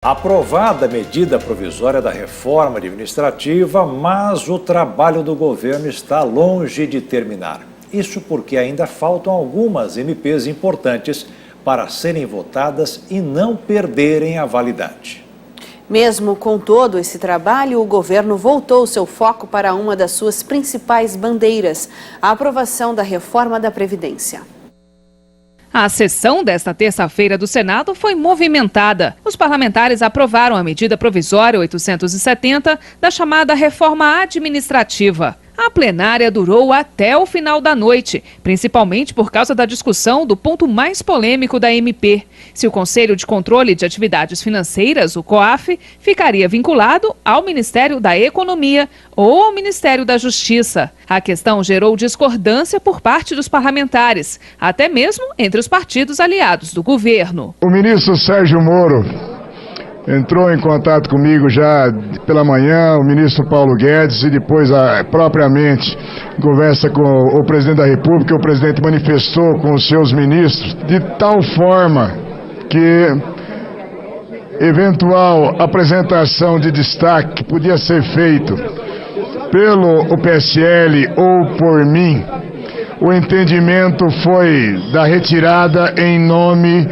Aprovada a medida provisória da reforma administrativa, mas o trabalho do governo está longe de terminar. Isso porque ainda faltam algumas MPs importantes para serem votadas e não perderem a validade. Mesmo com todo esse trabalho, o governo voltou seu foco para uma das suas principais bandeiras, a aprovação da reforma da Previdência. A sessão desta terça-feira do Senado foi movimentada. Os parlamentares aprovaram a medida provisória 870 da chamada reforma administrativa. A plenária durou até o final da noite, principalmente por causa da discussão do ponto mais polêmico da MP. Se o Conselho de Controle de Atividades Financeiras, o COAF, ficaria vinculado ao Ministério da Economia ou ao Ministério da Justiça. A questão gerou discordância por parte dos parlamentares, até mesmo entre os partidos aliados do governo. O ministro Sérgio Moro entrou em contato comigo já pela manhã, o ministro Paulo Guedes, e depois propriamente conversa com o presidente da República. O presidente manifestou com os seus ministros de tal forma que eventual apresentação de destaque que podia ser feito pelo PSL ou por mim, o entendimento foi da retirada em nome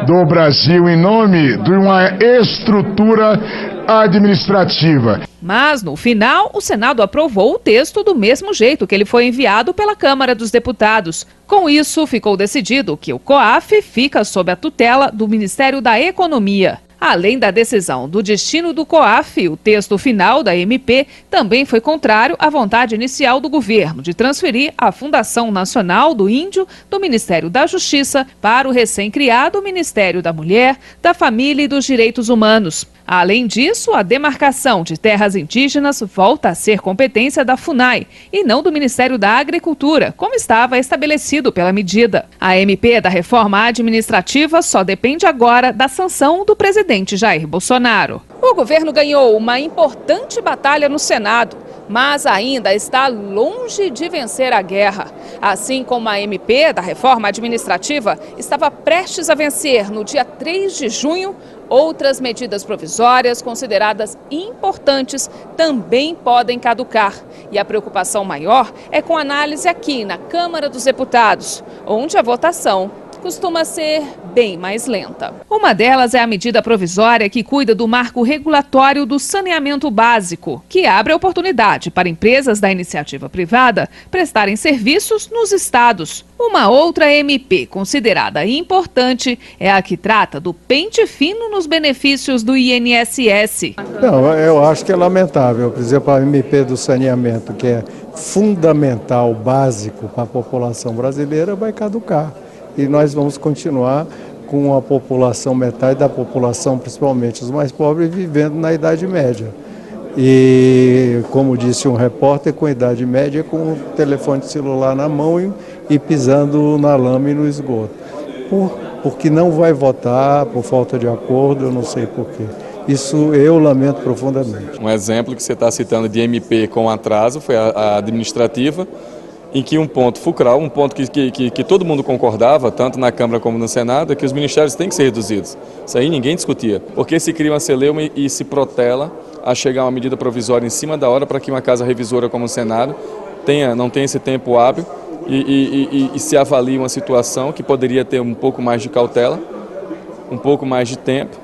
do Brasil, em nome de uma estrutura administrativa. Mas, no final, o Senado aprovou o texto do mesmo jeito que ele foi enviado pela Câmara dos Deputados. Com isso, ficou decidido que o COAF fica sob a tutela do Ministério da Economia. Além da decisão do destino do COAF, o texto final da MP também foi contrário à vontade inicial do governo de transferir a Fundação Nacional do Índio do Ministério da Justiça para o recém-criado Ministério da Mulher, da Família e dos Direitos Humanos. Além disso, a demarcação de terras indígenas volta a ser competência da FUNAI e não do Ministério da Agricultura, como estava estabelecido pela medida. A MP da reforma administrativa só depende agora da sanção do presidente Jair Bolsonaro. O governo ganhou uma importante batalha no Senado, mas ainda está longe de vencer a guerra. Assim como a MP da reforma administrativa estava prestes a vencer no dia 3 de junho, outras medidas provisórias consideradas importantes também podem caducar. E a preocupação maior é com análise aqui na Câmara dos Deputados, onde a votação costuma ser bem mais lenta. Uma delas é a medida provisória que cuida do marco regulatório do saneamento básico, que abre a oportunidade para empresas da iniciativa privada prestarem serviços nos estados. Uma outra MP considerada importante é a que trata do pente fino nos benefícios do INSS. Não, eu acho que é lamentável. Por exemplo, a MP do saneamento, que é fundamental, básico para a população brasileira, vai caducar. E nós vamos continuar com a população, metade da população, principalmente os mais pobres, vivendo na Idade Média. E, como disse um repórter, com idade média, com o telefone celular na mão e pisando na lama e no esgoto. Porque não vai votar, por falta de acordo, eu não sei porquê. Isso eu lamento profundamente. Um exemplo que você está citando de MP com atraso foi a administrativa, em que um ponto fulcral, um ponto que todo mundo concordava, tanto na Câmara como no Senado, é que os ministérios têm que ser reduzidos. Isso aí ninguém discutia. Porque se cria uma celeuma e se protela a chegar a uma medida provisória em cima da hora para que uma casa revisora como o Senado não tenha esse tempo hábil e se avalie uma situação que poderia ter um pouco mais de cautela, um pouco mais de tempo,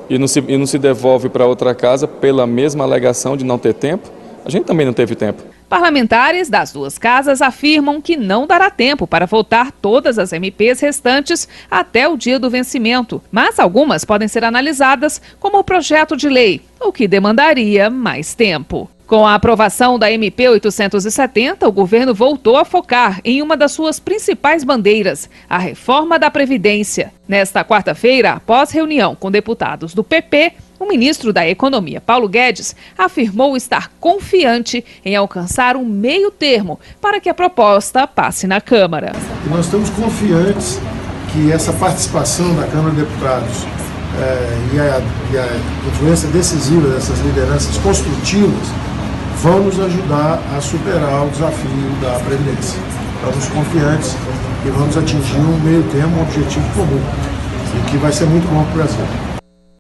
e não se devolve para outra casa pela mesma alegação de não ter tempo. A gente também não teve tempo. Parlamentares das duas casas afirmam que não dará tempo para votar todas as MPs restantes até o dia do vencimento, mas algumas podem ser analisadas como projeto de lei, o que demandaria mais tempo. Com a aprovação da MP 870, o governo voltou a focar em uma das suas principais bandeiras, a reforma da Previdência. Nesta quarta-feira, após reunião com deputados do PP, o ministro da Economia, Paulo Guedes, afirmou estar confiante em alcançar um meio termo para que a proposta passe na Câmara. E nós estamos confiantes que essa participação da Câmara de Deputados e a influência decisiva dessas lideranças construtivas vão nos ajudar a superar o desafio da Previdência. Estamos confiantes que vamos atingir um meio termo, um objetivo comum, e que vai ser muito bom para o Brasil.